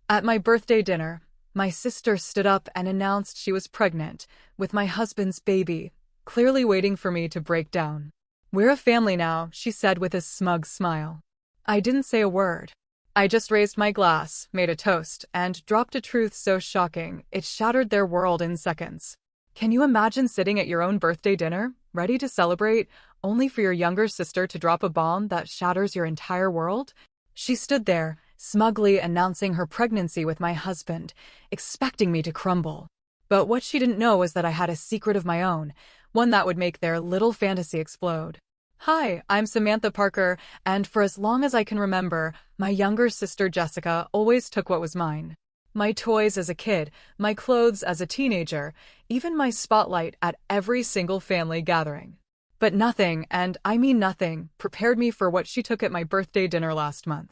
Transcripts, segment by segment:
At my birthday dinner, my sister stood up and announced she was pregnant with my husband's baby, clearly waiting for me to break down. "We're a family now," she said with a smug smile. I didn't say a word. I just raised my glass, made a toast, and dropped a truth so shocking it shattered their world in seconds. Can you imagine sitting at your own birthday dinner, ready to celebrate, only for your younger sister to drop a bomb that shatters your entire world? She stood there, smugly announcing her pregnancy with my husband, expecting me to crumble. But what she didn't know was that I had a secret of my own, one that would make their little fantasy explode. Hi, I'm Samantha Parker, and for as long as I can remember, my younger sister Jessica always took what was mine. My toys as a kid, my clothes as a teenager, even my spotlight at every single family gathering. But nothing, and I mean nothing, prepared me for what she took at my birthday dinner last month.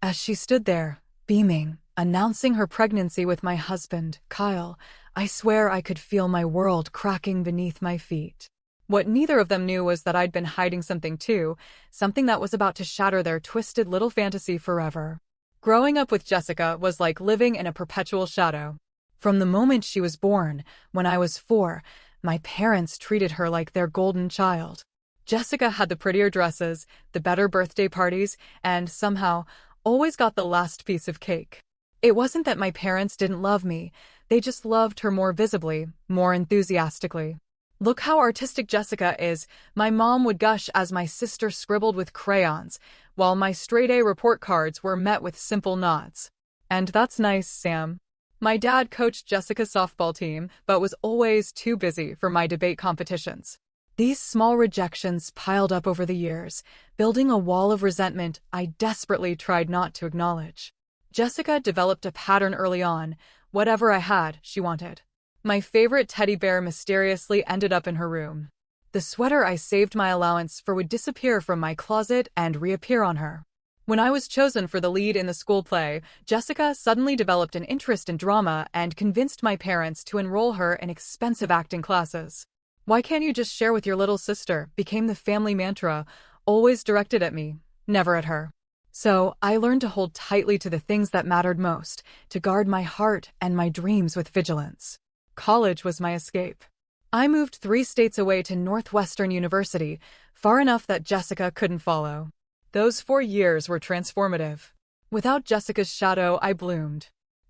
As she stood there, beaming, announcing her pregnancy with my husband, Kyle, I swear I could feel my world cracking beneath my feet. What neither of them knew was that I'd been hiding something too, something that was about to shatter their twisted little fantasy forever. Growing up with Jessica was like living in a perpetual shadow. From the moment she was born, when I was 4, my parents treated her like their golden child. Jessica had the prettier dresses, the better birthday parties, and somehow always got the last piece of cake. It wasn't that my parents didn't love me, they just loved her more visibly, more enthusiastically. "Look how artistic Jessica is," my mom would gush as my sister scribbled with crayons, while my straight-A report cards were met with simple nods. "And that's nice, Sam." My dad coached Jessica's softball team, but was always too busy for my debate competitions. These small rejections piled up over the years, building a wall of resentment I desperately tried not to acknowledge. Jessica developed a pattern early on. Whatever I had, she wanted. My favorite teddy bear mysteriously ended up in her room. The sweater I saved my allowance for would disappear from my closet and reappear on her. When I was chosen for the lead in the school play, Jessica suddenly developed an interest in drama and convinced my parents to enroll her in expensive acting classes. "Why can't you just share with your little sister?" became the family mantra, always directed at me, never at her. So I learned to hold tightly to the things that mattered most, to guard my heart and my dreams with vigilance. College was my escape. I moved 3 states away to Northwestern University, far enough that Jessica couldn't follow. Those 4 years were transformative. Without Jessica's shadow, I bloomed.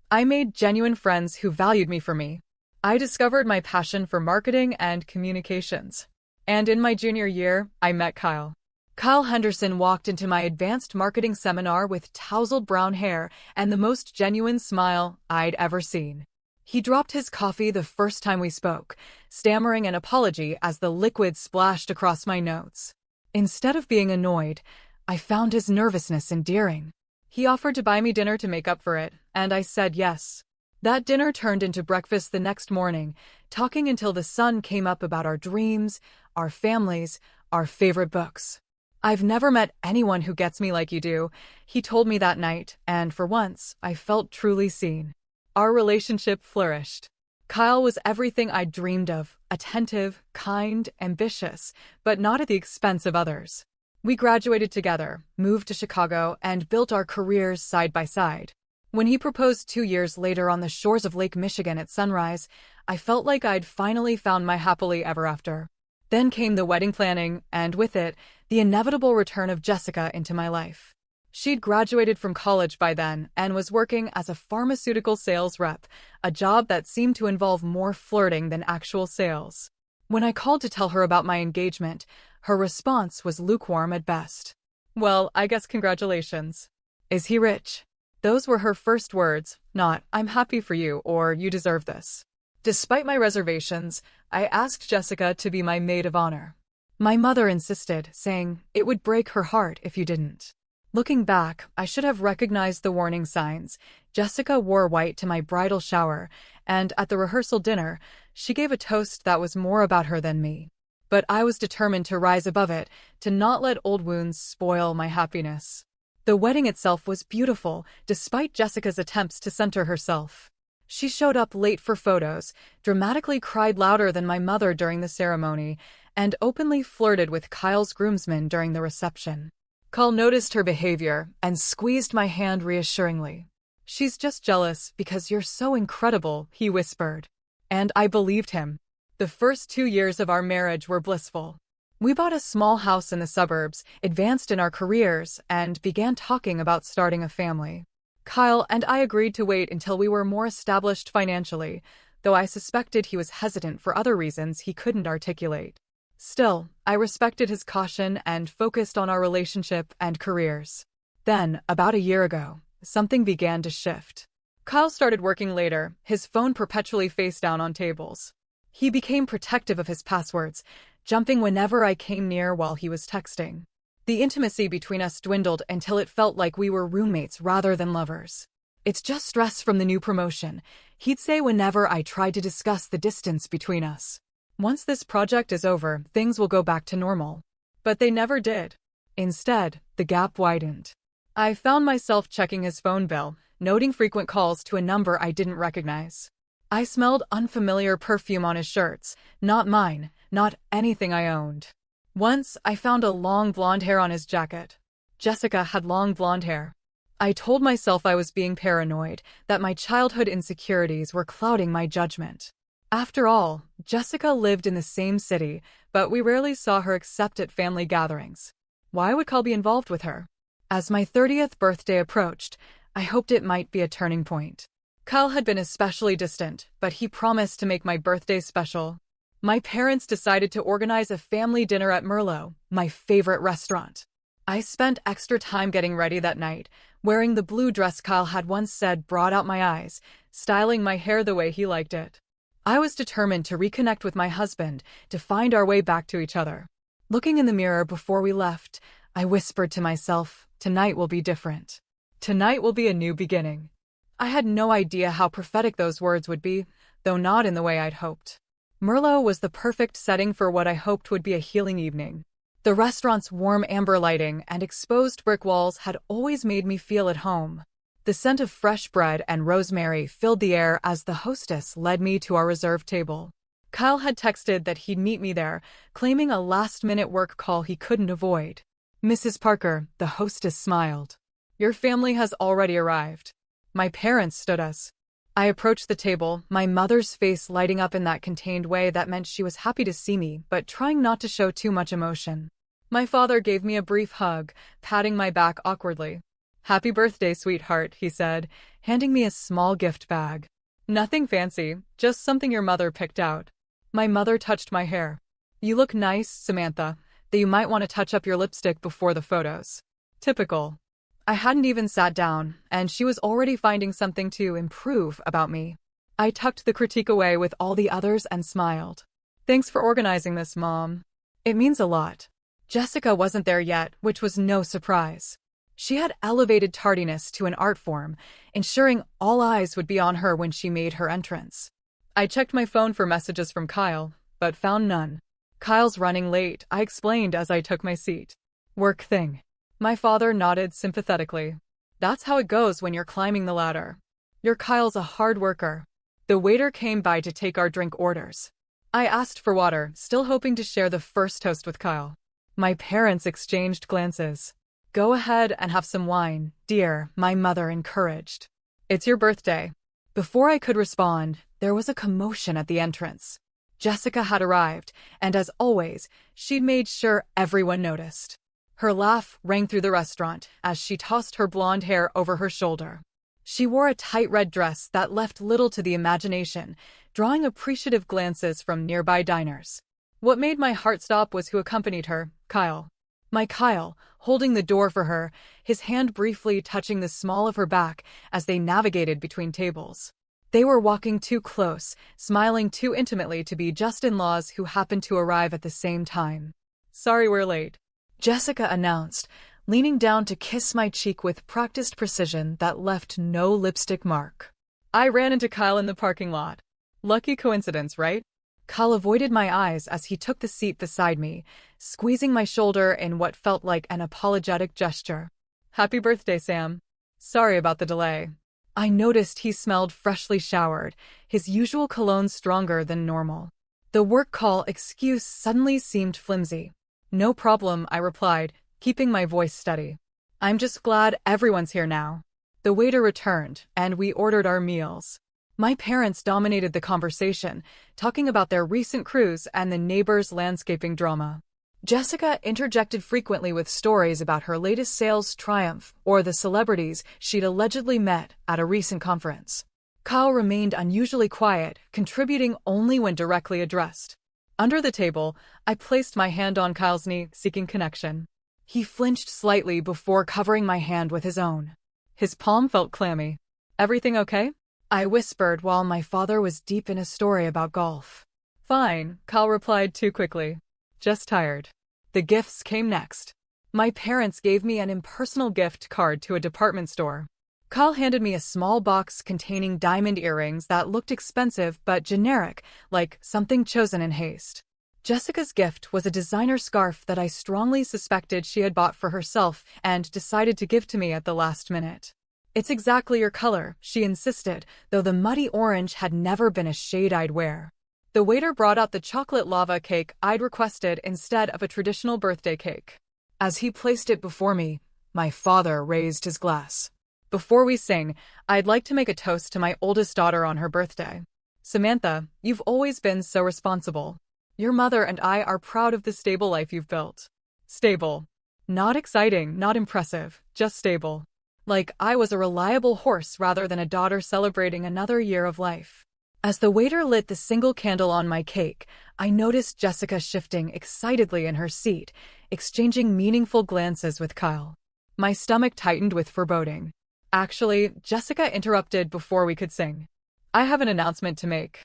I made genuine friends who valued me for me. I discovered my passion for marketing and communications. And in my junior year, I met Kyle. Kyle Henderson walked into my advanced marketing seminar with tousled brown hair and the most genuine smile I'd ever seen. He dropped his coffee the first time we spoke, stammering an apology as the liquid splashed across my notes. Instead of being annoyed, I found his nervousness endearing. He offered to buy me dinner to make up for it, and I said yes. That dinner turned into breakfast the next morning, talking until the sun came up about our dreams, our families, our favorite books. "I've never met anyone who gets me like you do," he told me that night, and for once, I felt truly seen. Our relationship flourished. Kyle was everything I'd dreamed of, attentive, kind, ambitious, but not at the expense of others. We graduated together, moved to Chicago, and built our careers side by side. When he proposed 2 years later on the shores of Lake Michigan at sunrise, I felt like I'd finally found my happily ever after. Then came the wedding planning, and with it, the inevitable return of Jessica into my life. She'd graduated from college by then and was working as a pharmaceutical sales rep, a job that seemed to involve more flirting than actual sales. When I called to tell her about my engagement, her response was lukewarm at best. "Well, I guess congratulations." "Is he rich?" Those were her first words, not "I'm happy for you" or "you deserve this." Despite my reservations, I asked Jessica to be my maid of honor. My mother insisted, saying, "It would break her heart if you didn't." Looking back, I should have recognized the warning signs. Jessica wore white to my bridal shower, and at the rehearsal dinner, she gave a toast that was more about her than me. But I was determined to rise above it, to not let old wounds spoil my happiness. The wedding itself was beautiful, despite Jessica's attempts to center herself. She showed up late for photos, dramatically cried louder than my mother during the ceremony, and openly flirted with Kyle's groomsmen during the reception. Kyle noticed her behavior and squeezed my hand reassuringly. "She's just jealous because you're so incredible," he whispered. And I believed him. The first 2 years of our marriage were blissful. We bought a small house in the suburbs, advanced in our careers, and began talking about starting a family. Kyle and I agreed to wait until we were more established financially, though I suspected he was hesitant for other reasons he couldn't articulate. Still, I respected his caution and focused on our relationship and careers. Then, about a year ago, something began to shift. Kyle started working later, his phone perpetually face down on tables. He became protective of his passwords, jumping whenever I came near while he was texting. The intimacy between us dwindled until it felt like we were roommates rather than lovers. "It's just stress from the new promotion," he'd say whenever I tried to discuss the distance between us. "Once this project is over, things will go back to normal." But they never did. Instead, the gap widened. I found myself checking his phone bill, noting frequent calls to a number I didn't recognize. I smelled unfamiliar perfume on his shirts, not mine, not anything I owned. Once, I found a long blonde hair on his jacket. Jessica had long blonde hair. I told myself I was being paranoid, that my childhood insecurities were clouding my judgment. After all, Jessica lived in the same city, but we rarely saw her except at family gatherings. Why would Kyle be involved with her? As my 30th birthday approached, I hoped it might be a turning point. Kyle had been especially distant, but he promised to make my birthday special. My parents decided to organize a family dinner at Merlot, my favorite restaurant. I spent extra time getting ready that night, wearing the blue dress Kyle had once said brought out my eyes, styling my hair the way he liked it. I was determined to reconnect with my husband, to find our way back to each other. Looking in the mirror before we left, I whispered to myself, "Tonight will be different. Tonight will be a new beginning." I had no idea how prophetic those words would be, though not in the way I'd hoped. Merlot was the perfect setting for what I hoped would be a healing evening. The restaurant's warm amber lighting and exposed brick walls had always made me feel at home. The scent of fresh bread and rosemary filled the air as the hostess led me to our reserved table. Kyle had texted that he'd meet me there, claiming a last-minute work call he couldn't avoid. "Mrs. Parker," the hostess smiled. "Your family has already arrived." My parents stood us. I approached the table, my mother's face lighting up in that contained way that meant she was happy to see me, but trying not to show too much emotion. My father gave me a brief hug, patting my back awkwardly. "Happy birthday, sweetheart," he said, handing me a small gift bag. "Nothing fancy, just something your mother picked out." My mother touched my hair. "You look nice, Samantha, though you might want to touch up your lipstick before the photos." Typical. I hadn't even sat down, and she was already finding something to improve about me. I tucked the critique away with all the others and smiled. "Thanks for organizing this, Mom. It means a lot." Jessica wasn't there yet, which was no surprise. She had elevated tardiness to an art form, ensuring all eyes would be on her when she made her entrance. I checked my phone for messages from Kyle, but found none. "Kyle's running late," I explained as I took my seat. "Work thing." My father nodded sympathetically. "That's how it goes when you're climbing the ladder. Your Kyle's a hard worker." The waiter came by to take our drink orders. I asked for water, still hoping to share the first toast with Kyle. My parents exchanged glances. "Go ahead and have some wine, dear," my mother encouraged. "It's your birthday." Before I could respond, there was a commotion at the entrance. Jessica had arrived, and as always, she'd made sure everyone noticed. Her laugh rang through the restaurant as she tossed her blonde hair over her shoulder. She wore a tight red dress that left little to the imagination, drawing appreciative glances from nearby diners. What made my heart stop was who accompanied her, Kyle. My Kyle, holding the door for her, his hand briefly touching the small of her back as they navigated between tables. They were walking too close, smiling too intimately to be just in-laws who happened to arrive at the same time. "Sorry we're late," Jessica announced, leaning down to kiss my cheek with practiced precision that left no lipstick mark. "I ran into Kyle in the parking lot. Lucky coincidence, right?" Kyle avoided my eyes as he took the seat beside me, squeezing my shoulder in what felt like an apologetic gesture. "Happy birthday, Sam. Sorry about the delay." I noticed he smelled freshly showered, his usual cologne stronger than normal. The work call excuse suddenly seemed flimsy. "No problem," I replied, keeping my voice steady. "I'm just glad everyone's here now." The waiter returned, and we ordered our meals. My parents dominated the conversation, talking about their recent cruise and the neighbors' landscaping drama. Jessica interjected frequently with stories about her latest sales triumph or the celebrities she'd allegedly met at a recent conference. Kyle remained unusually quiet, contributing only when directly addressed. Under the table, I placed my hand on Kyle's knee, seeking connection. He flinched slightly before covering my hand with his own. His palm felt clammy. "Everything okay?" I whispered while my father was deep in a story about golf. "Fine," Kyle replied too quickly. "Just tired." The gifts came next. My parents gave me an impersonal gift card to a department store. Kyle handed me a small box containing diamond earrings that looked expensive but generic, like something chosen in haste. Jessica's gift was a designer scarf that I strongly suspected she had bought for herself and decided to give to me at the last minute. "It's exactly your color," she insisted, though the muddy orange had never been a shade I'd wear. The waiter brought out the chocolate lava cake I'd requested instead of a traditional birthday cake. As he placed it before me, my father raised his glass. "Before we sing, I'd like to make a toast to my oldest daughter on her birthday. Samantha, you've always been so responsible. Your mother and I are proud of the stable life you've built." Stable. Not exciting, not impressive, just stable. Like I was a reliable horse rather than a daughter celebrating another year of life. As the waiter lit the single candle on my cake, I noticed Jessica shifting excitedly in her seat, exchanging meaningful glances with Kyle. My stomach tightened with foreboding. Actually, Jessica interrupted before we could sing. "I have an announcement to make.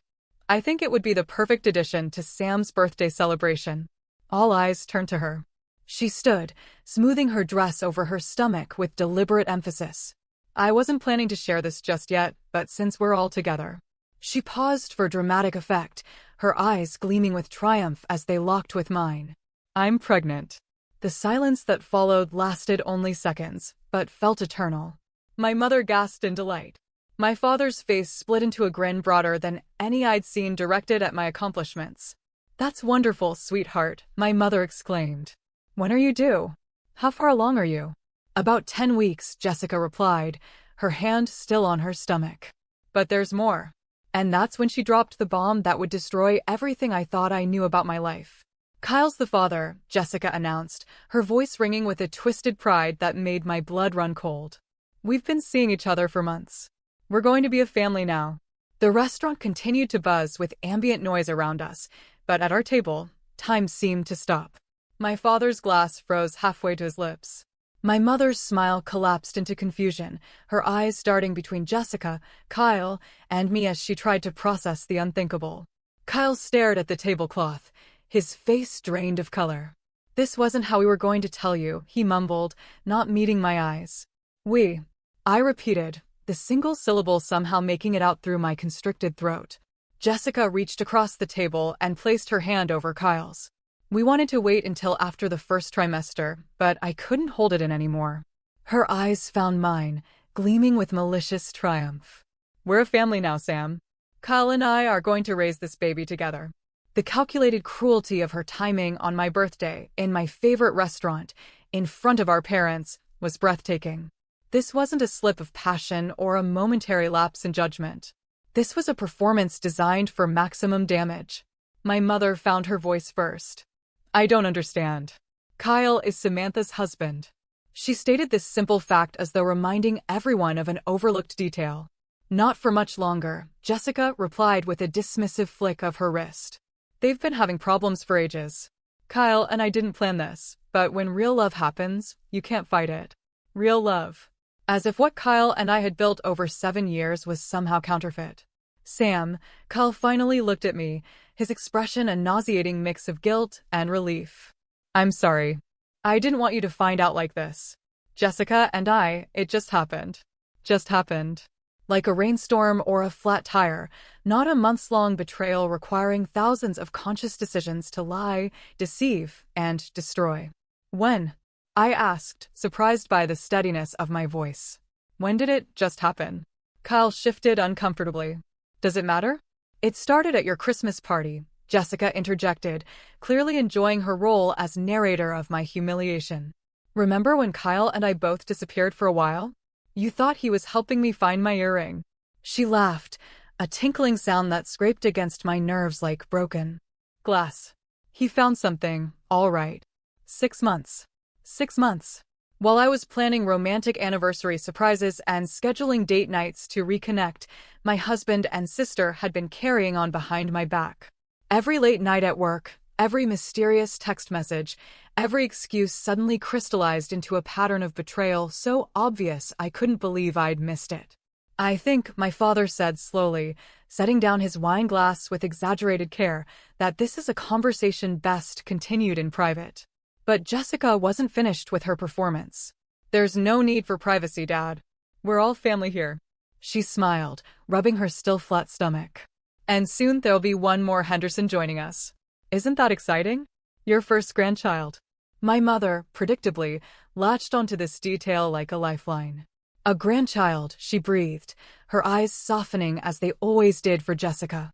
I think it would be the perfect addition to Sam's birthday celebration." All eyes turned to her. She stood, smoothing her dress over her stomach with deliberate emphasis. "I wasn't planning to share this just yet, but since we're all together." She paused for dramatic effect, her eyes gleaming with triumph as they locked with mine. "I'm pregnant." The silence that followed lasted only seconds, but felt eternal. My mother gasped in delight. My father's face split into a grin broader than any I'd seen directed at my accomplishments. "That's wonderful, sweetheart," my mother exclaimed. "When are you due? How far along are you?" "About 10 weeks, Jessica replied, her hand still on her stomach. "But there's more." And that's when she dropped the bomb that would destroy everything I thought I knew about my life. "Kyle's the father," Jessica announced, her voice ringing with a twisted pride that made my blood run cold. "We've been seeing each other for months. We're going to be a family now." The restaurant continued to buzz with ambient noise around us, but at our table, time seemed to stop. My father's glass froze halfway to his lips. My mother's smile collapsed into confusion, her eyes darting between Jessica, Kyle, and me as she tried to process the unthinkable. Kyle stared at the tablecloth, his face drained of color. "This wasn't how we were going to tell you," he mumbled, not meeting my eyes. "We," I repeated, the single syllable somehow making it out through my constricted throat. Jessica reached across the table and placed her hand over Kyle's. "We wanted to wait until after the first trimester, but I couldn't hold it in anymore." Her eyes found mine, gleaming with malicious triumph. "We're a family now, Sam. Kyle and I are going to raise this baby together." The calculated cruelty of her timing on my birthday, in my favorite restaurant, in front of our parents, was breathtaking. This wasn't a slip of passion or a momentary lapse in judgment. This was a performance designed for maximum damage. My mother found her voice first. "I don't understand. Kyle is Samantha's husband." She stated this simple fact as though reminding everyone of an overlooked detail. "Not for much longer," Jessica replied with a dismissive flick of her wrist. "They've been having problems for ages. Kyle and I didn't plan this, but when real love happens, you can't fight it. Real love." As if what Kyle and I had built over 7 years was somehow counterfeit. "Sam," Kyle finally looked at me, his expression a nauseating mix of guilt and relief. "I'm sorry. I didn't want you to find out like this. Jessica and I, it just happened. Just happened. Like a rainstorm or a flat tire, not a months-long betrayal requiring thousands of conscious decisions to lie, deceive, and destroy." "When?" I asked, surprised by the steadiness of my voice. "When did it just happen?" Kyle shifted uncomfortably. "Does it matter?" "It started at your Christmas party," Jessica interjected, clearly enjoying her role as narrator of my humiliation. "Remember when Kyle and I both disappeared for a while?" You thought he was helping me find my earring. She laughed, a tinkling sound that scraped against my nerves like broken glass. He found something, all right. 6 months. 6 months. While I was planning romantic anniversary surprises and scheduling date nights to reconnect, my husband and sister had been carrying on behind my back. Every late night at work, every mysterious text message, every excuse suddenly crystallized into a pattern of betrayal so obvious I couldn't believe I'd missed it. I think, my father said slowly, setting down his wine glass with exaggerated care, that this is a conversation best continued in private. But Jessica wasn't finished with her performance. There's no need for privacy, Dad. We're all family here. She smiled, rubbing her still flat stomach. And soon there'll be one more Henderson joining us. Isn't that exciting? Your first grandchild. My mother, predictably, latched onto this detail like a lifeline. A grandchild, she breathed, her eyes softening as they always did for Jessica.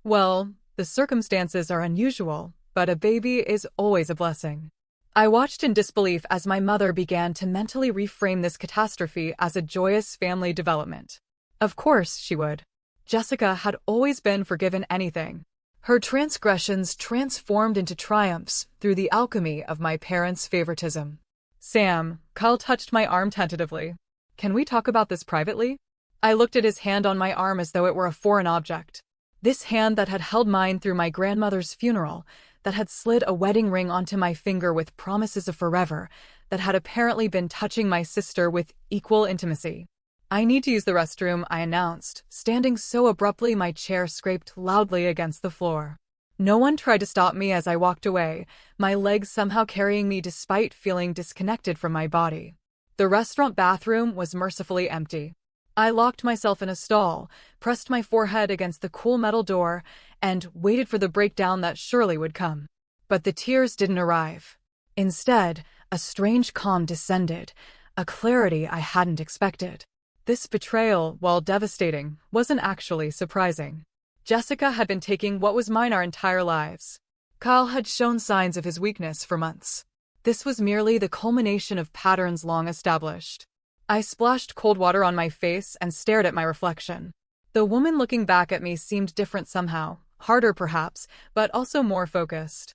Well, the circumstances are unusual, but a baby is always a blessing. I watched in disbelief as my mother began to mentally reframe this catastrophe as a joyous family development. Of course she would. Jessica had always been forgiven anything. Her transgressions transformed into triumphs through the alchemy of my parents' favoritism. Sam, Kyle touched my arm tentatively. Can we talk about this privately? I looked at his hand on my arm as though it were a foreign object. This hand that had held mine through my grandmother's funeral, that had slid a wedding ring onto my finger with promises of forever, that had apparently been touching my sister with equal intimacy. I need to use the restroom, I announced, standing so abruptly my chair scraped loudly against the floor. No one tried to stop me as I walked away, my legs somehow carrying me despite feeling disconnected from my body. The restaurant bathroom was mercifully empty. I locked myself in a stall, pressed my forehead against the cool metal door, and waited for the breakdown that surely would come. But the tears didn't arrive. Instead, a strange calm descended, a clarity I hadn't expected. This betrayal, while devastating, wasn't actually surprising. Jessica had been taking what was mine our entire lives. Kyle had shown signs of his weakness for months. This was merely the culmination of patterns long established. I splashed cold water on my face and stared at my reflection. The woman looking back at me seemed different somehow, harder perhaps, but also more focused.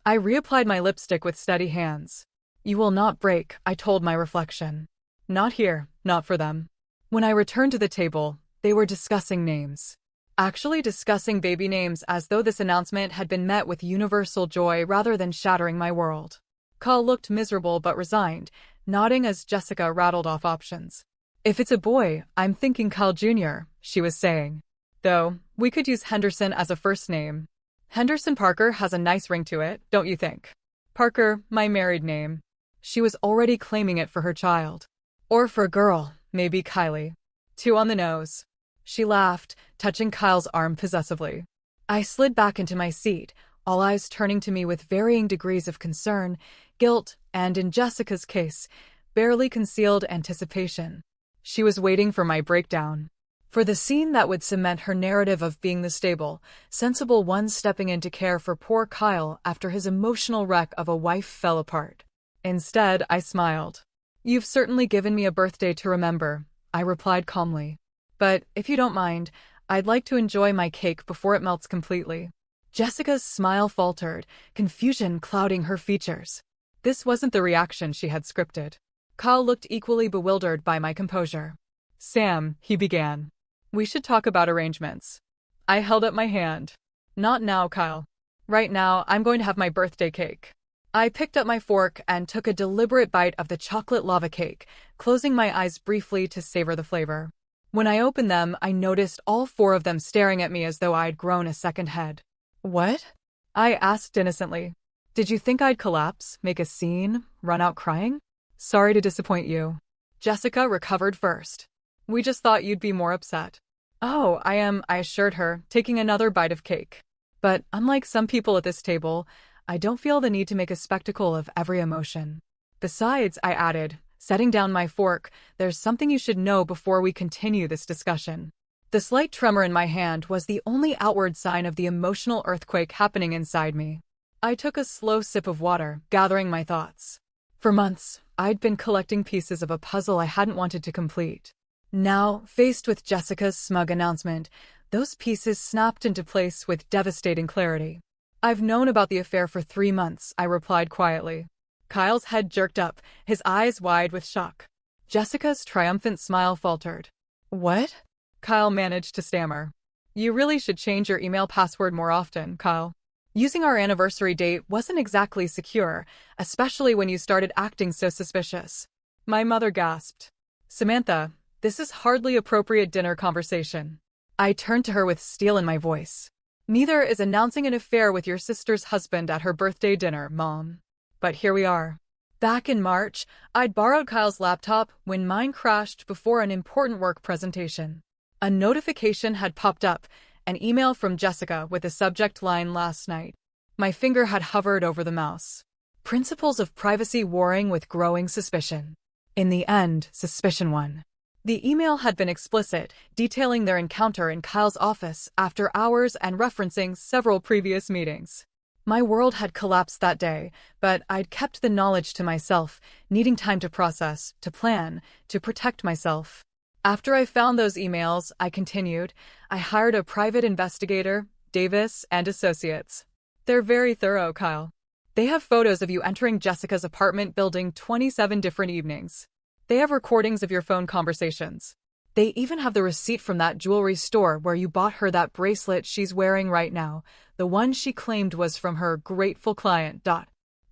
I reapplied my lipstick with steady hands. You will not break, I told my reflection. Not here, not for them. When I returned to the table, they were discussing names. Actually discussing baby names as though this announcement had been met with universal joy rather than shattering my world. Kyle looked miserable but resigned, nodding as Jessica rattled off options. If it's a boy, I'm thinking Kyle Jr., she was saying. Though, we could use Henderson as a first name. Henderson Parker has a nice ring to it, don't you think? Parker, my married name. She was already claiming it for her child. Or for a girl, maybe Kylie. 2 on the nose. She laughed, touching Kyle's arm possessively. I slid back into my seat, all eyes turning to me with varying degrees of concern, guilt, and in Jessica's case, barely concealed anticipation. She was waiting for my breakdown. For the scene that would cement her narrative of being the stable, sensible one stepping in to care for poor Kyle after his emotional wreck of a wife fell apart. Instead, I smiled. You've certainly given me a birthday to remember, I replied calmly. But, if you don't mind, I'd like to enjoy my cake before it melts completely. Jessica's smile faltered, confusion clouding her features. This wasn't the reaction she had scripted. Kyle looked equally bewildered by my composure. Sam, he began. We should talk about arrangements. I held up my hand. Not now, Kyle. Right now, I'm going to have my birthday cake. I picked up my fork and took a deliberate bite of the chocolate lava cake, closing my eyes briefly to savor the flavor. When I opened them, I noticed all 4 of them staring at me as though I'd grown a second head. What? I asked innocently. Did you think I'd collapse, make a scene, run out crying? Sorry to disappoint you. Jessica recovered first. We just thought you'd be more upset. Oh, I am, I assured her, taking another bite of cake. But unlike some people at this table, I don't feel the need to make a spectacle of every emotion. Besides, I added, setting down my fork, there's something you should know before we continue this discussion. The slight tremor in my hand was the only outward sign of the emotional earthquake happening inside me. I took a slow sip of water, gathering my thoughts. For months, I'd been collecting pieces of a puzzle I hadn't wanted to complete. Now, faced with Jessica's smug announcement, those pieces snapped into place with devastating clarity. I've known about the affair for 3 months, I replied quietly. Kyle's head jerked up, his eyes wide with shock. Jessica's triumphant smile faltered. What? Kyle managed to stammer. You really should change your email password more often, Kyle. Using our anniversary date wasn't exactly secure, especially when you started acting so suspicious. My mother gasped. Samantha, this is hardly appropriate dinner conversation. I turned to her with steel in my voice. Neither is announcing an affair with your sister's husband at her birthday dinner, Mom. But here we are. Back in March, I'd borrowed Kyle's laptop when mine crashed before an important work presentation. A notification had popped up, an email from Jessica with the subject line last night. My finger had hovered over the mouse. Principles of privacy warring with growing suspicion. In the end, suspicion won. The email had been explicit, detailing their encounter in Kyle's office after hours and referencing several previous meetings. My world had collapsed that day, but I'd kept the knowledge to myself, needing time to process, to plan, to protect myself. After I found those emails, I continued, I hired a private investigator, Davis and Associates. They're very thorough, Kyle. They have photos of you entering Jessica's apartment building 27 different evenings. They have recordings of your phone conversations. They even have the receipt from that jewelry store where you bought her that bracelet she's wearing right now, the one she claimed was from her grateful client.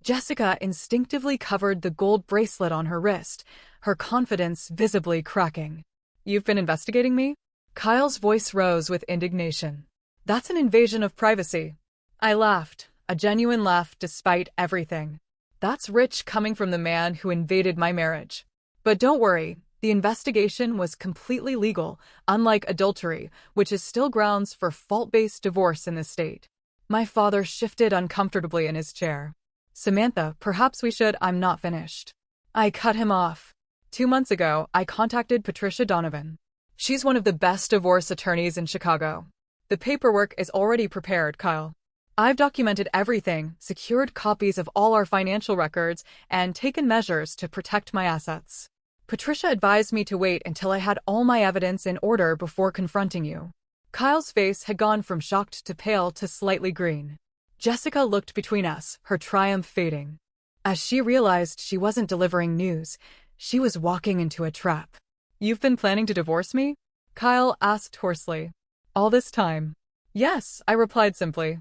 Jessica instinctively covered the gold bracelet on her wrist, her confidence visibly cracking. You've been investigating me? Kyle's voice rose with indignation. That's an invasion of privacy. I laughed, a genuine laugh despite everything. That's rich coming from the man who invaded my marriage. But don't worry. The investigation was completely legal, unlike adultery, which is still grounds for fault-based divorce in this state. My father shifted uncomfortably in his chair. Samantha, perhaps we should. I'm not finished. I cut him off. 2 months ago, I contacted Patricia Donovan. She's one of the best divorce attorneys in Chicago. The paperwork is already prepared, Kyle. I've documented everything, secured copies of all our financial records, and taken measures to protect my assets. Patricia advised me to wait until I had all my evidence in order before confronting you. Kyle's face had gone from shocked to pale to slightly green. Jessica looked between us, her triumph fading. As she realized she wasn't delivering news, she was walking into a trap. You've been planning to divorce me? Kyle asked hoarsely. All this time? Yes, I replied simply.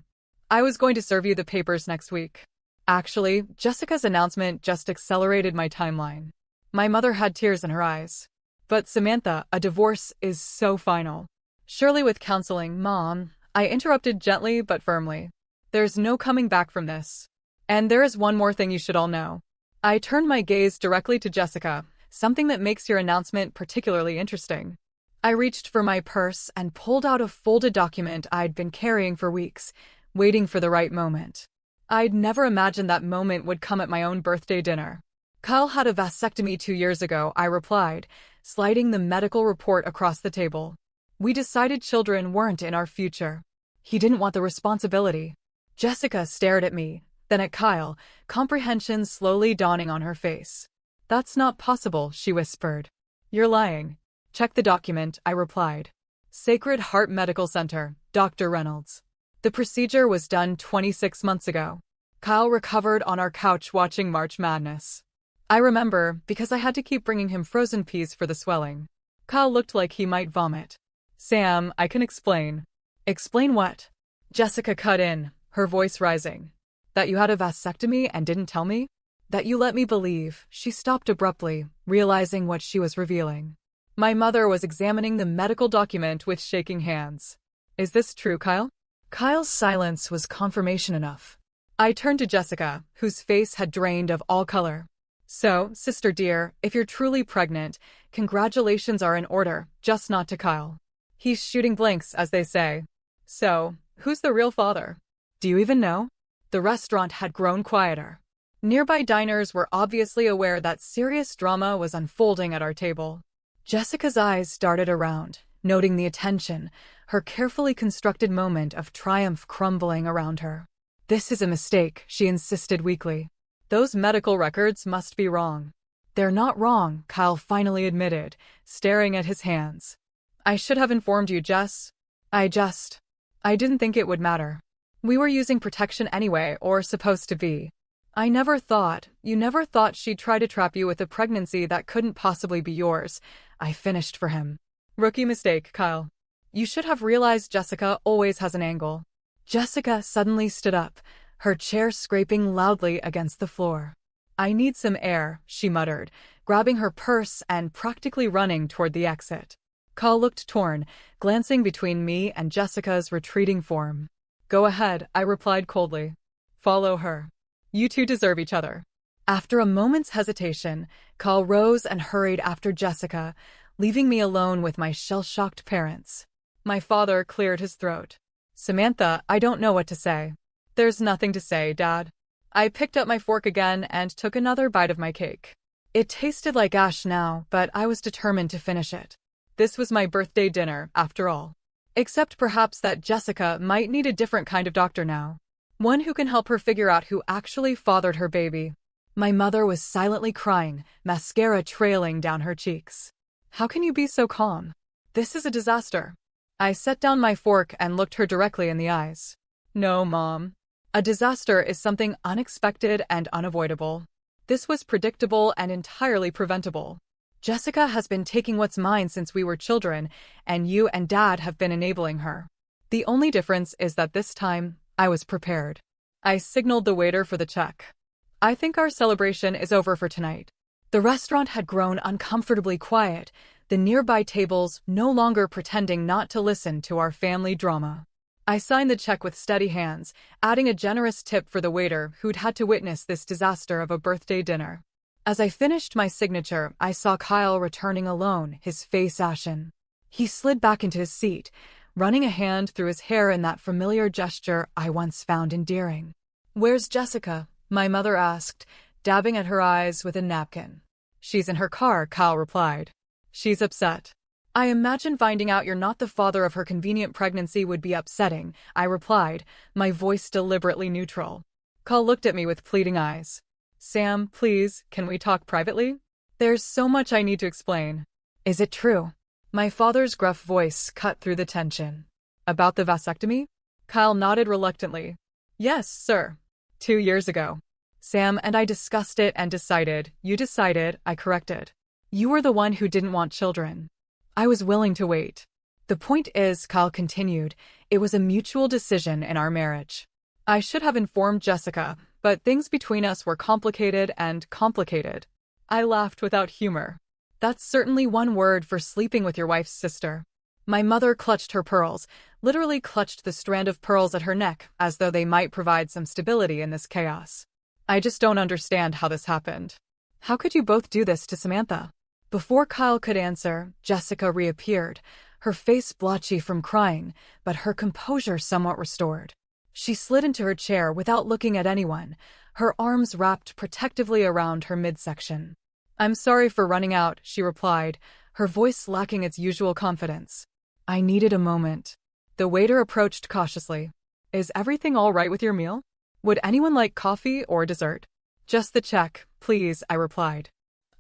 I was going to serve you the papers next week. Actually, Jessica's announcement just accelerated my timeline. My mother had tears in her eyes. But Samantha, a divorce is so final. Surely with counseling, Mom, I interrupted gently but firmly. There's no coming back from this. And there is one more thing you should all know. I turned my gaze directly to Jessica, something that makes your announcement particularly interesting. I reached for my purse and pulled out a folded document I'd been carrying for weeks, waiting for the right moment. I'd never imagined that moment would come at my own birthday dinner. Kyle had a vasectomy 2 years ago, I replied, sliding the medical report across the table. We decided children weren't in our future. He didn't want the responsibility. Jessica stared at me, then at Kyle, comprehension slowly dawning on her face. That's not possible, she whispered. You're lying. Check the document, I replied. Sacred Heart Medical Center, Dr. Reynolds. The procedure was done 26 months ago. Kyle recovered on our couch watching March Madness. I remember, because I had to keep bringing him frozen peas for the swelling. Kyle looked like he might vomit. Sam, I can explain. Explain what? Jessica cut in, her voice rising. That you had a vasectomy and didn't tell me? That you let me believe. She stopped abruptly, realizing what she was revealing. My mother was examining the medical document with shaking hands. Is this true, Kyle? Kyle's silence was confirmation enough. I turned to Jessica, whose face had drained of all color. So, sister dear, if you're truly pregnant, congratulations are in order, just not to Kyle. He's shooting blanks, as they say. So, who's the real father? Do you even know? The restaurant had grown quieter. Nearby diners were obviously aware that serious drama was unfolding at our table. Jessica's eyes darted around, noting the attention, her carefully constructed moment of triumph crumbling around her. This is a mistake, she insisted weakly. Those medical records must be wrong. They're not wrong, Kyle finally admitted, staring at his hands. I should have informed you, Jess. I didn't think it would matter. We were using protection anyway, or supposed to be. You never thought she'd try to trap you with a pregnancy that couldn't possibly be yours. I finished for him. Rookie mistake, Kyle. You should have realized Jessica always has an angle. Jessica suddenly stood up, her chair scraping loudly against the floor. I need some air, she muttered, grabbing her purse and practically running toward the exit. Kyle looked torn, glancing between me and Jessica's retreating form. Go ahead, I replied coldly. Follow her. You two deserve each other. After a moment's hesitation, Kyle rose and hurried after Jessica, leaving me alone with my shell-shocked parents. My father cleared his throat. Samantha, I don't know what to say. There's nothing to say, Dad. I picked up my fork again and took another bite of my cake. It tasted like ash now, but I was determined to finish it. This was my birthday dinner, after all. Except perhaps that Jessica might need a different kind of doctor now. One who can help her figure out who actually fathered her baby. My mother was silently crying, mascara trailing down her cheeks. How can you be so calm? This is a disaster. I set down my fork and looked her directly in the eyes. No, Mom. A disaster is something unexpected and unavoidable. This was predictable and entirely preventable. Jessica has been taking what's mine since we were children, and you and Dad have been enabling her. The only difference is that this time, I was prepared. I signaled the waiter for the check. I think our celebration is over for tonight. The restaurant had grown uncomfortably quiet, the nearby tables no longer pretending not to listen to our family drama. I signed the check with steady hands, adding a generous tip for the waiter who'd had to witness this disaster of a birthday dinner. As I finished my signature, I saw Kyle returning alone, his face ashen. He slid back into his seat, running a hand through his hair in that familiar gesture I once found endearing. Where's Jessica? My mother asked, dabbing at her eyes with a napkin. She's in her car, Kyle replied. She's upset. I imagine finding out you're not the father of her convenient pregnancy would be upsetting, I replied, my voice deliberately neutral. Kyle looked at me with pleading eyes. Sam, please, can we talk privately? There's so much I need to explain. Is it true? My father's gruff voice cut through the tension. About the vasectomy? Kyle nodded reluctantly. Yes, sir. 2 years ago. Sam and I discussed it and decided. You decided, I corrected. You were the one who didn't want children. I was willing to wait. The point is, Kyle continued, it was a mutual decision in our marriage. I should have informed Jessica, but things between us were complicated and complicated. I laughed without humor. That's certainly one word for sleeping with your wife's sister. My mother clutched her pearls, literally clutched the strand of pearls at her neck, as though they might provide some stability in this chaos. I just don't understand how this happened. How could you both do this to Samantha? Before Kyle could answer, Jessica reappeared, her face blotchy from crying, but her composure somewhat restored. She slid into her chair without looking at anyone, her arms wrapped protectively around her midsection. I'm sorry for running out, she replied, her voice lacking its usual confidence. I needed a moment. The waiter approached cautiously. Is everything all right with your meal? Would anyone like coffee or dessert? Just the check, please, I replied.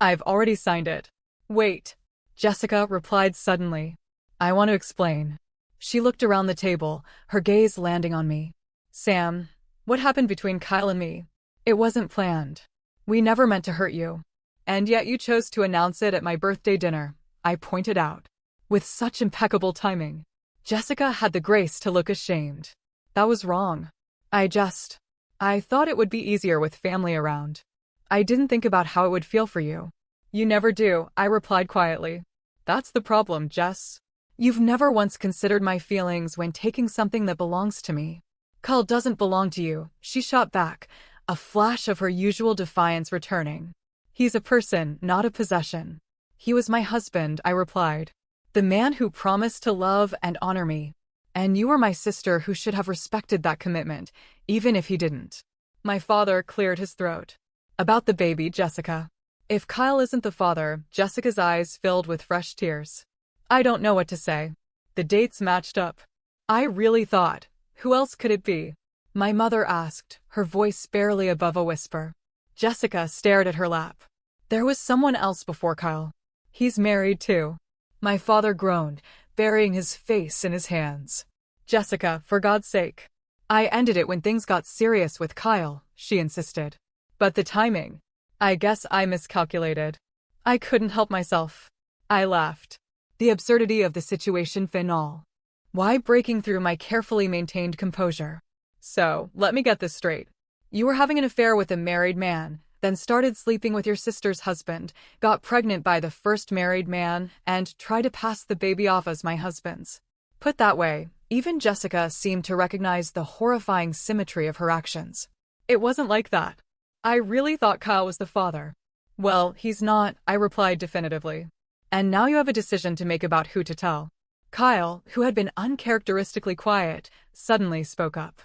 I've already signed it. Wait, Jessica replied suddenly. I want to explain. She looked around the table, her gaze landing on me. Sam, what happened between Kyle and me? It wasn't planned. We never meant to hurt you. And yet you chose to announce it at my birthday dinner, I pointed out. With such impeccable timing. Jessica had the grace to look ashamed. That was wrong. I thought it would be easier with family around. I didn't think about how it would feel for you. You never do, I replied quietly. That's the problem, Jess. You've never once considered my feelings when taking something that belongs to me. Kyle doesn't belong to you, she shot back, a flash of her usual defiance returning. He's a person, not a possession. He was my husband, I replied. The man who promised to love and honor me. And you were my sister who should have respected that commitment, even if he didn't. My father cleared his throat. About the baby, Jessica. If Kyle isn't the father, Jessica's eyes filled with fresh tears. I don't know what to say. The dates matched up. I really thought, who else could it be? My mother asked, her voice barely above a whisper. Jessica stared at her lap. There was someone else before Kyle. He's married too. My father groaned, burying his face in his hands. Jessica, for God's sake. I ended it when things got serious with Kyle, she insisted. But the timing. I guess I miscalculated. I couldn't help myself. I laughed. The absurdity of the situation finale. Why breaking through my carefully maintained composure? So, let me get this straight. You were having an affair with a married man, then started sleeping with your sister's husband, got pregnant by the first married man, and tried to pass the baby off as my husband's. Put that way, even Jessica seemed to recognize the horrifying symmetry of her actions. It wasn't like that. I really thought Kyle was the father. Well, he's not, I replied definitively. And now you have a decision to make about who to tell. Kyle, who had been uncharacteristically quiet, suddenly spoke up.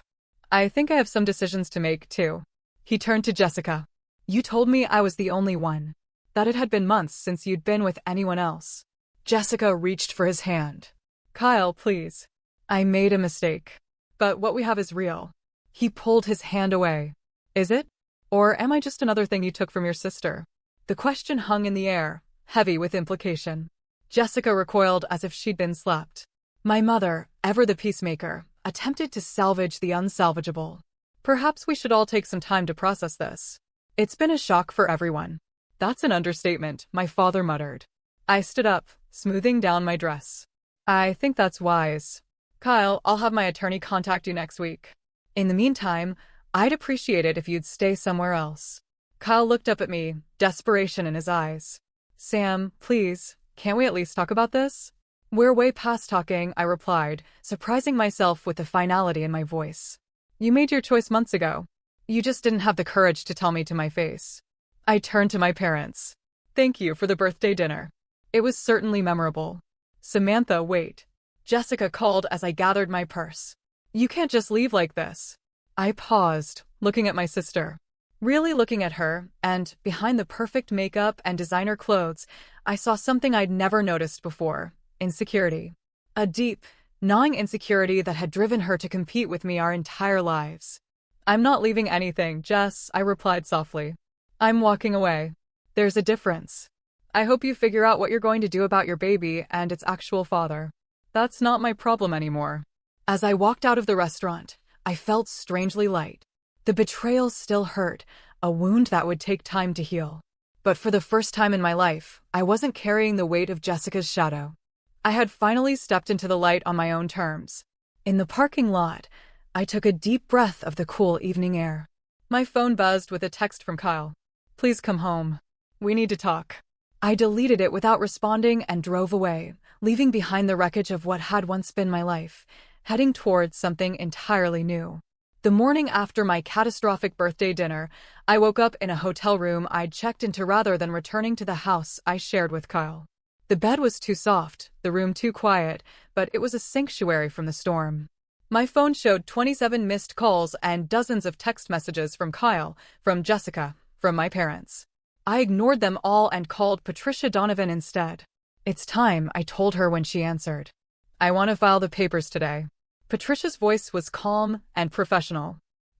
I think I have some decisions to make, too. He turned to Jessica. You told me I was the only one. That it had been months since you'd been with anyone else. Jessica reached for his hand. Kyle, please. I made a mistake. But what we have is real. He pulled his hand away. Is it? Or am I just another thing you took from your sister? The question hung in the air, heavy with implication. Jessica recoiled as if she'd been slapped. My mother, ever the peacemaker, attempted to salvage the unsalvageable. Perhaps we should all take some time to process this. It's been a shock for everyone. That's an understatement, my father muttered. I stood up, smoothing down my dress. I think that's wise. Kyle, I'll have my attorney contact you next week. In the meantime, I'd appreciate it if you'd stay somewhere else. Kyle looked up at me, desperation in his eyes. Sam, please, can't we at least talk about this? We're way past talking, I replied, surprising myself with the finality in my voice. You made your choice months ago. You just didn't have the courage to tell me to my face. I turned to my parents. Thank you for the birthday dinner. It was certainly memorable. Samantha, wait. Jessica called as I gathered my purse. You can't just leave like this. I paused, looking at my sister. Really looking at her, and behind the perfect makeup and designer clothes, I saw something I'd never noticed before. Insecurity. A deep, gnawing insecurity that had driven her to compete with me our entire lives. I'm not leaving anything, Jess, I replied softly. I'm walking away. There's a difference. I hope you figure out what you're going to do about your baby and its actual father. That's not my problem anymore. As I walked out of the restaurant, I felt strangely light. The betrayal still hurt, a wound that would take time to heal. But for the first time in my life, I wasn't carrying the weight of Jessica's shadow. I had finally stepped into the light on my own terms. In the parking lot, I took a deep breath of the cool evening air. My phone buzzed with a text from Kyle. Please come home. We need to talk. I deleted it without responding and drove away, leaving behind the wreckage of what had once been my life, heading towards something entirely new. The morning after my catastrophic birthday dinner, I woke up in a hotel room I'd checked into rather than returning to the house I shared with Kyle. The bed was too soft, the room too quiet, but it was a sanctuary from the storm. My phone showed 27 missed calls and dozens of text messages from Kyle, from Jessica, from my parents. I ignored them all and called Patricia Donovan instead. It's time, I told her when she answered. I want to file the papers today. Patricia's voice was calm and professional.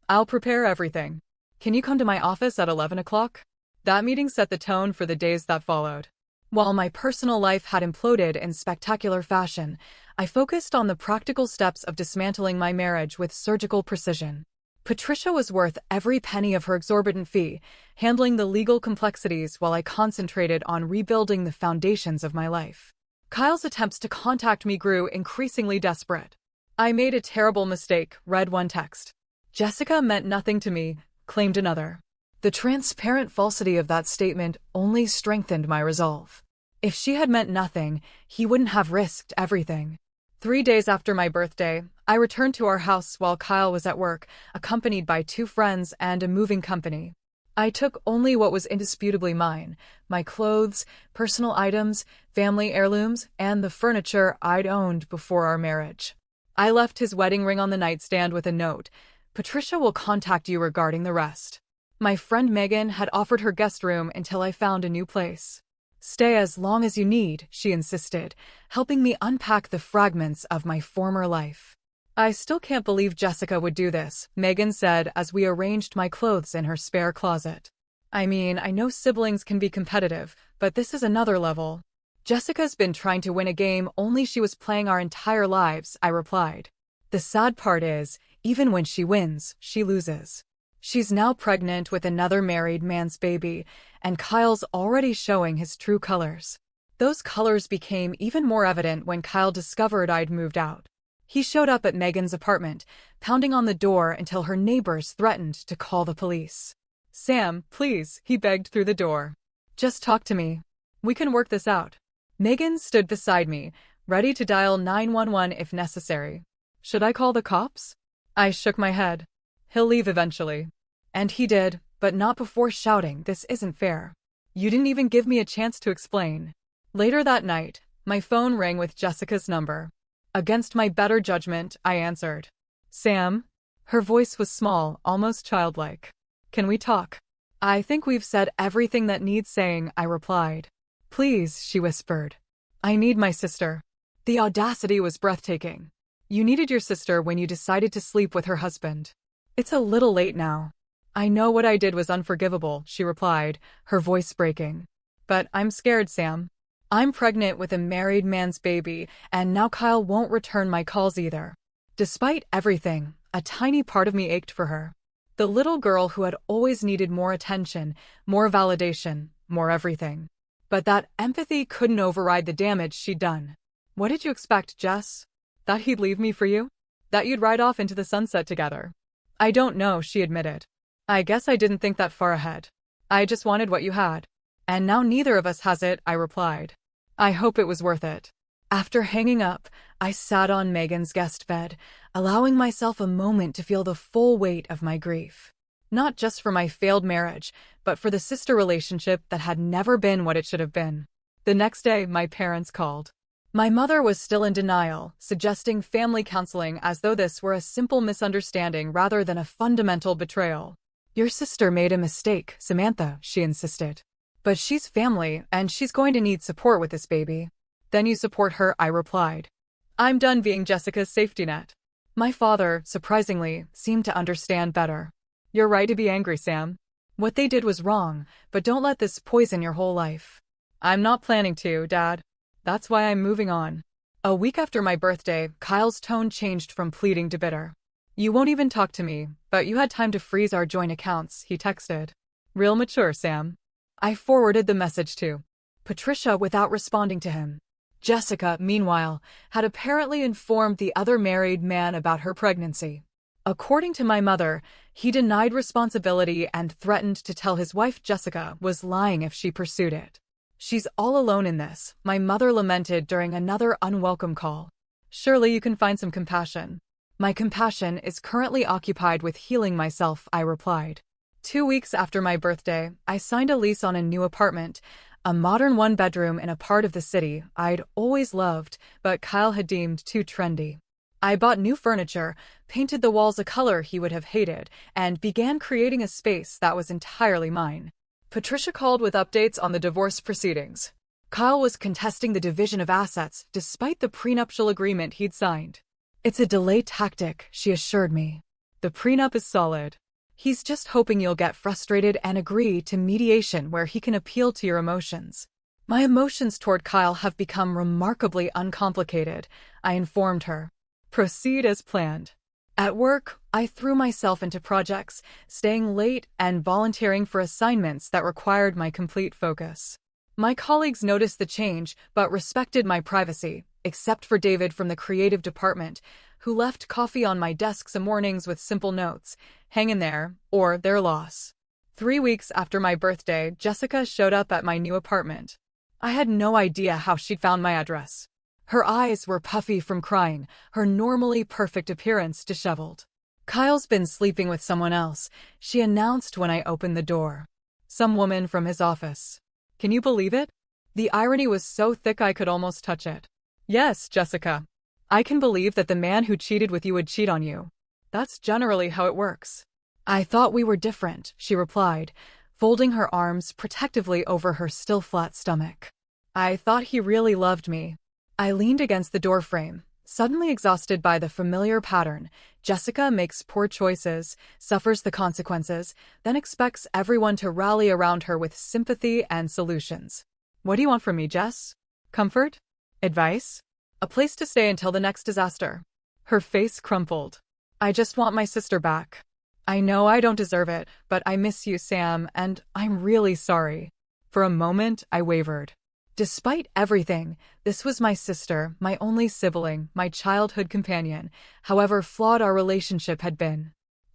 I'll prepare everything. Can you come to my office at 11 o'clock? That meeting set the tone for the days that followed. While my personal life had imploded in spectacular fashion, I focused on the practical steps of dismantling my marriage with surgical precision. Patricia was worth every penny of her exorbitant fee, handling the legal complexities while I concentrated on rebuilding the foundations of my life. Kyle's attempts to contact me grew increasingly desperate. I made a terrible mistake, read one text. Jessica meant nothing to me, claimed another. The transparent falsity of that statement only strengthened my resolve. If she had meant nothing, he wouldn't have risked everything. 3 days after my birthday, I returned to our house while Kyle was at work, accompanied by 2 friends and a moving company. I took only what was indisputably mine, my clothes, personal items, family heirlooms, and the furniture I'd owned before our marriage. I left his wedding ring on the nightstand with a note. Patricia will contact you regarding the rest. My friend Megan had offered her guest room until I found a new place. Stay as long as you need, she insisted, helping me unpack the fragments of my former life. I still can't believe Jessica would do this, Megan said as we arranged my clothes in her spare closet. I mean, I know siblings can be competitive, but this is another level. Jessica's been trying to win a game only she was playing our entire lives, I replied. The sad part is, even when she wins, she loses. She's now pregnant with another married man's baby, and Kyle's already showing his true colors. Those colors became even more evident when Kyle discovered I'd moved out. He showed up at Megan's apartment, pounding on the door until her neighbors threatened to call the police. Sam, please, he begged through the door. Just talk to me. We can work this out. Megan stood beside me, ready to dial 911 if necessary. Should I call the cops? I shook my head. He'll leave eventually. And he did, but not before shouting, "This isn't fair. You didn't even give me a chance to explain." Later that night, my phone rang with Jessica's number. Against my better judgment, I answered. Sam? Her voice was small, almost childlike. Can we talk? I think we've said everything that needs saying, I replied. Please, she whispered. I need my sister. The audacity was breathtaking. You needed your sister when you decided to sleep with her husband. It's a little late now. I know what I did was unforgivable, she replied, her voice breaking. But I'm scared, Sam. I'm pregnant with a married man's baby, and now Kyle won't return my calls either. Despite everything, a tiny part of me ached for her. The little girl who had always needed more attention, more validation, more everything. But that empathy couldn't override the damage she'd done. What did you expect, Jess? That he'd leave me for you? That you'd ride off into the sunset together? I don't know, she admitted. I guess I didn't think that far ahead. I just wanted what you had. And now neither of us has it, I replied. I hope it was worth it. After hanging up, I sat on Megan's guest bed, allowing myself a moment to feel the full weight of my grief. Not just for my failed marriage, but for the sister relationship that had never been what it should have been. The next day, my parents called. My mother was still in denial, suggesting family counseling as though this were a simple misunderstanding rather than a fundamental betrayal. Your sister made a mistake, Samantha, she insisted. But she's family, and she's going to need support with this baby. Then you support her, I replied. I'm done being Jessica's safety net. My father, surprisingly, seemed to understand better. You're right to be angry, Sam. What they did was wrong, but don't let this poison your whole life. I'm not planning to, Dad. That's why I'm moving on. A week after my birthday, Kyle's tone changed from pleading to bitter. You won't even talk to me, but you had time to freeze our joint accounts, he texted. Real mature, Sam. I forwarded the message to Patricia without responding to him. Jessica, meanwhile, had apparently informed the other married man about her pregnancy. According to my mother, he denied responsibility and threatened to tell his wife Jessica was lying if she pursued it. She's all alone in this, my mother lamented during another unwelcome call. Surely you can find some compassion. My compassion is currently occupied with healing myself, I replied. 2 weeks after my birthday, I signed a lease on a new apartment, a modern one-bedroom in a part of the city I'd always loved, but Kyle had deemed too trendy. I bought new furniture, painted the walls a color he would have hated, and began creating a space that was entirely mine. Patricia called with updates on the divorce proceedings. Kyle was contesting the division of assets despite the prenuptial agreement he'd signed. It's a delay tactic, she assured me. The prenup is solid. He's just hoping you'll get frustrated and agree to mediation where he can appeal to your emotions. My emotions toward Kyle have become remarkably uncomplicated, I informed her. Proceed as planned. At work, I threw myself into projects, staying late and volunteering for assignments that required my complete focus. My colleagues noticed the change but respected my privacy, except for David from the creative department, who left coffee on my desk some mornings with simple notes, hang in there, or their loss. 3 weeks after my birthday, Jessica showed up at my new apartment. I had no idea how she'd found my address. Her eyes were puffy from crying, her normally perfect appearance disheveled. Kyle's been sleeping with someone else, she announced when I opened the door. Some woman from his office. Can you believe it? The irony was so thick I could almost touch it. Yes, Jessica. I can believe that the man who cheated with you would cheat on you. That's generally how it works. I thought we were different, she replied, folding her arms protectively over her still flat stomach. I thought he really loved me. I leaned against the doorframe, Suddenly exhausted by the familiar pattern, Jessica makes poor choices, suffers the consequences, then expects everyone to rally around her with sympathy and solutions. What do you want from me, Jess? Comfort? Advice? A place to stay until the next disaster? Her face crumpled. I just want my sister back. I know I don't deserve it, but I miss you, Sam, and I'm really sorry. For a moment, I wavered. Despite everything, this was my sister, my only sibling, my childhood companion, however flawed our relationship had been.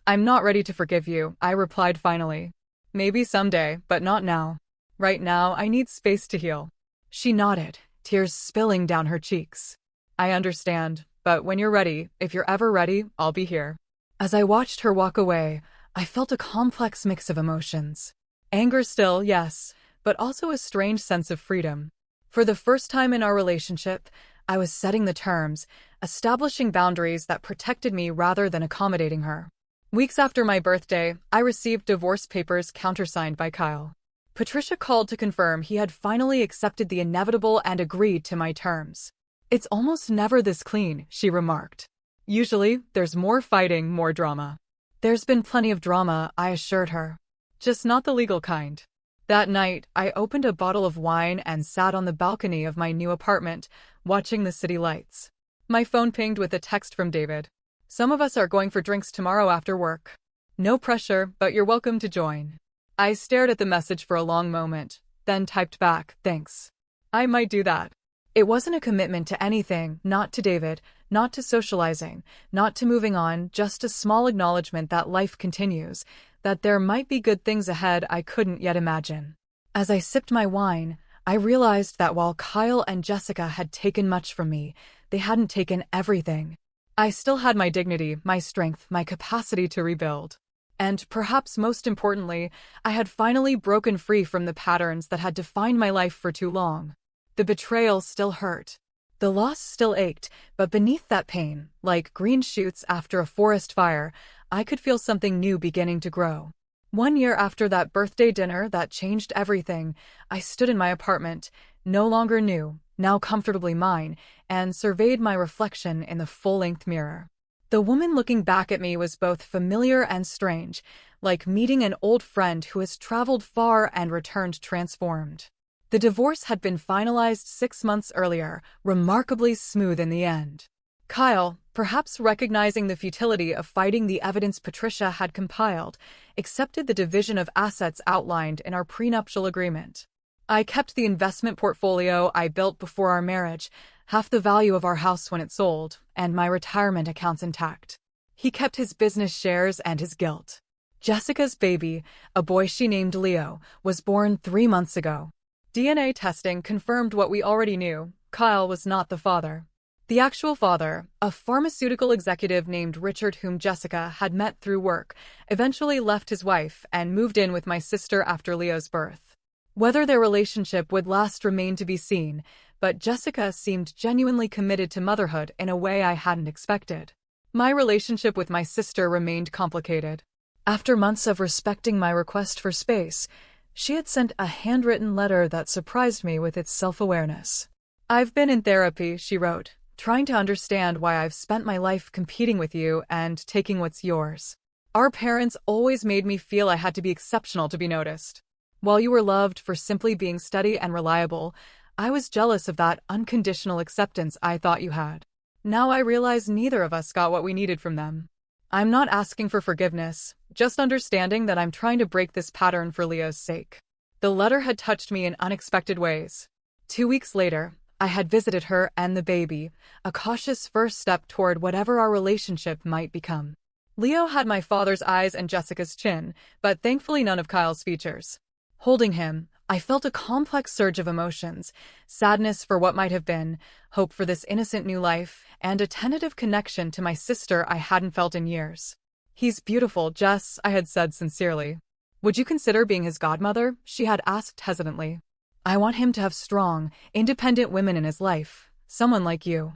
I'm not ready to forgive you, I replied finally. Maybe someday, but not now. Right now, I need space to heal. She nodded, tears spilling down her cheeks. I understand, but when you're ready, if you're ever ready, I'll be here. As I watched her walk away, I felt a complex mix of emotions. Anger still, yes, but also a strange sense of freedom. For the first time in our relationship, I was setting the terms, establishing boundaries that protected me rather than accommodating her. Weeks after my birthday, I received divorce papers countersigned by Kyle. Patricia called to confirm he had finally accepted the inevitable and agreed to my terms. It's almost never this clean, she remarked. Usually, there's more fighting, more drama. There's been plenty of drama, I assured her. Just not the legal kind. That night, I opened a bottle of wine and sat on the balcony of my new apartment, watching the city lights. My phone pinged with a text from David. Some of us are going for drinks tomorrow after work. No pressure, but you're welcome to join. I stared at the message for a long moment, then typed back, thanks. I might do that. It wasn't a commitment to anything, not to David, not to socializing, not to moving on, just a small acknowledgement that life continues, that there might be good things ahead I couldn't yet imagine. As I sipped my wine, I realized that while Kyle and Jessica had taken much from me, they hadn't taken everything. I still had my dignity, my strength, my capacity to rebuild. And perhaps most importantly, I had finally broken free from the patterns that had defined my life for too long. The betrayal still hurt. The loss still ached, but beneath that pain, like green shoots after a forest fire, I could feel something new beginning to grow. 1 year after that birthday dinner that changed everything, I stood in my apartment, no longer new, now comfortably mine, and surveyed my reflection in the full-length mirror. The woman looking back at me was both familiar and strange, like meeting an old friend who has traveled far and returned transformed. The divorce had been finalized 6 months earlier, remarkably smooth in the end. Kyle, perhaps recognizing the futility of fighting the evidence Patricia had compiled, accepted the division of assets outlined in our prenuptial agreement. I kept the investment portfolio I built before our marriage, half the value of our house when it sold, and my retirement accounts intact. He kept his business shares and his guilt. Jessica's baby, a boy she named Leo, was born 3 months ago. DNA testing confirmed what we already knew. Kyle was not the father. The actual father, a pharmaceutical executive named Richard whom Jessica had met through work, eventually left his wife and moved in with my sister after Leo's birth. Whether their relationship would last remained to be seen, but Jessica seemed genuinely committed to motherhood in a way I hadn't expected. My relationship with my sister remained complicated. After months of respecting my request for space, she had sent a handwritten letter that surprised me with its self-awareness. I've been in therapy, she wrote, trying to understand why I've spent my life competing with you and taking what's yours. Our parents always made me feel I had to be exceptional to be noticed. While you were loved for simply being steady and reliable, I was jealous of that unconditional acceptance I thought you had. Now I realize neither of us got what we needed from them. I'm not asking for forgiveness, just understanding that I'm trying to break this pattern for Leo's sake. The letter had touched me in unexpected ways. 2 weeks later, I had visited her and the baby, a cautious first step toward whatever our relationship might become. Leo had my father's eyes and Jessica's chin, but thankfully none of Kyle's features. Holding him, I felt a complex surge of emotions, sadness for what might have been, hope for this innocent new life, and a tentative connection to my sister I hadn't felt in years. He's beautiful, Jess, I had said sincerely. Would you consider being his godmother? She had asked hesitantly. I want him to have strong, independent women in his life, someone like you.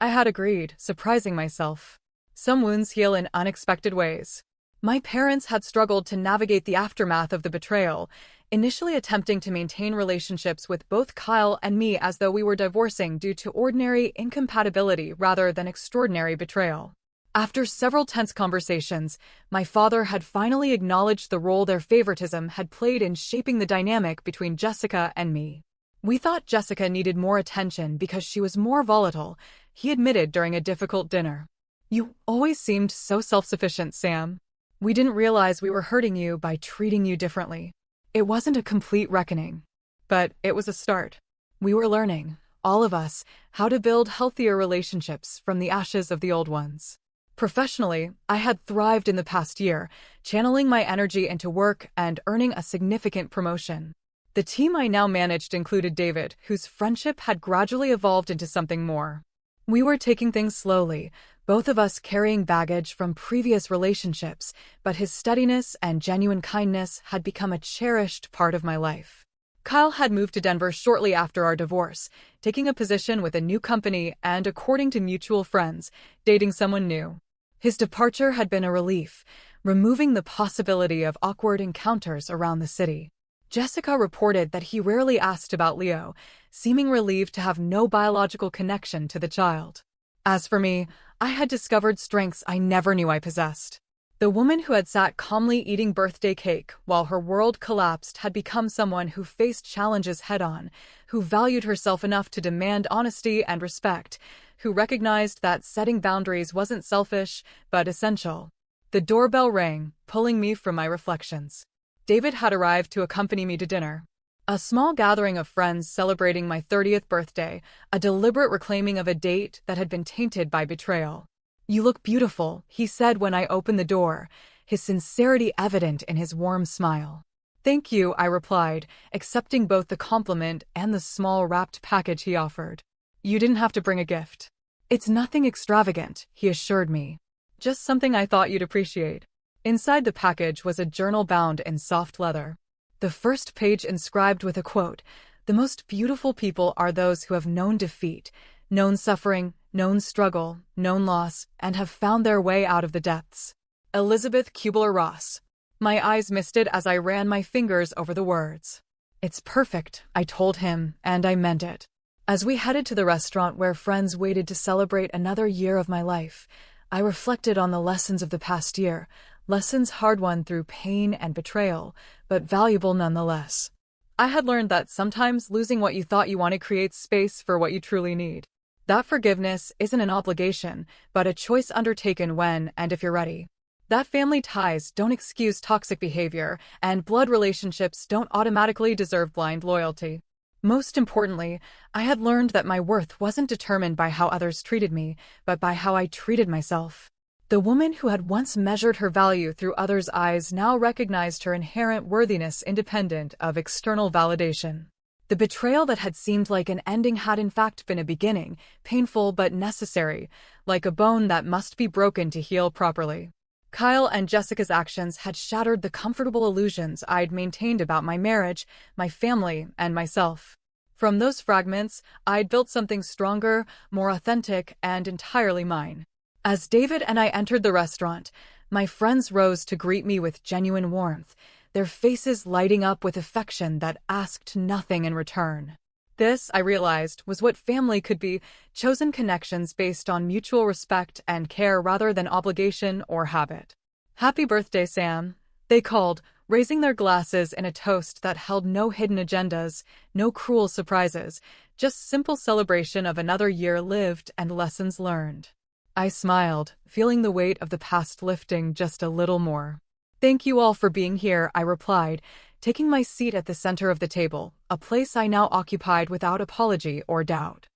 I had agreed, surprising myself. Some wounds heal in unexpected ways. My parents had struggled to navigate the aftermath of the betrayal, initially attempting to maintain relationships with both Kyle and me as though we were divorcing due to ordinary incompatibility rather than extraordinary betrayal. After several tense conversations, my father had finally acknowledged the role their favoritism had played in shaping the dynamic between Jessica and me. We thought Jessica needed more attention because she was more volatile, he admitted during a difficult dinner. You always seemed so self-sufficient, Sam. We didn't realize we were hurting you by treating you differently. It wasn't a complete reckoning, but it was a start. We were learning, all of us, how to build healthier relationships from the ashes of the old ones. Professionally, I had thrived in the past year, channeling my energy into work and earning a significant promotion. The team I now managed included David, whose friendship had gradually evolved into something more. We were taking things slowly, both of us carrying baggage from previous relationships, but his steadiness and genuine kindness had become a cherished part of my life. Kyle had moved to Denver shortly after our divorce, taking a position with a new company and, according to mutual friends, dating someone new. His departure had been a relief, removing the possibility of awkward encounters around the city. Jessica reported that he rarely asked about Leo, seeming relieved to have no biological connection to the child. As for me, I had discovered strengths I never knew I possessed. The woman who had sat calmly eating birthday cake while her world collapsed had become someone who faced challenges head-on, who valued herself enough to demand honesty and respect, who recognized that setting boundaries wasn't selfish, but essential. The doorbell rang, pulling me from my reflections. David had arrived to accompany me to dinner. A small gathering of friends celebrating my 30th birthday, a deliberate reclaiming of a date that had been tainted by betrayal. You look beautiful, he said when I opened the door, his sincerity evident in his warm smile. Thank you, I replied, accepting both the compliment and the small wrapped package he offered. You didn't have to bring a gift. It's nothing extravagant, he assured me. Just something I thought you'd appreciate. Inside the package was a journal bound in soft leather. The first page inscribed with a quote, "The most beautiful people are those who have known defeat, known suffering, known struggle, known loss, and have found their way out of the depths." Elizabeth Kubler-Ross. My eyes misted as I ran my fingers over the words. It's perfect, I told him, and I meant it. As we headed to the restaurant where friends waited to celebrate another year of my life, I reflected on the lessons of the past year, lessons hard-won through pain and betrayal, but valuable nonetheless. I had learned that sometimes losing what you thought you wanted creates space for what you truly need. That forgiveness isn't an obligation, but a choice undertaken when and if you're ready. That family ties don't excuse toxic behavior, and blood relationships don't automatically deserve blind loyalty. Most importantly, I had learned that my worth wasn't determined by how others treated me, but by how I treated myself. The woman who had once measured her value through others' eyes now recognized her inherent worthiness independent of external validation. The betrayal that had seemed like an ending had in fact been a beginning, painful but necessary, like a bone that must be broken to heal properly. Kyle and Jessica's actions had shattered the comfortable illusions I'd maintained about my marriage, my family, and myself. From those fragments, I'd built something stronger, more authentic, and entirely mine. As David and I entered the restaurant, my friends rose to greet me with genuine warmth, their faces lighting up with affection that asked nothing in return. This, I realized, was what family could be, chosen connections based on mutual respect and care rather than obligation or habit. Happy birthday, Sam, they called, raising their glasses in a toast that held no hidden agendas, no cruel surprises, just simple celebration of another year lived and lessons learned. I smiled, feeling the weight of the past lifting just a little more. Thank you all for being here, I replied, taking my seat at the center of the table, a place I now occupied without apology or doubt.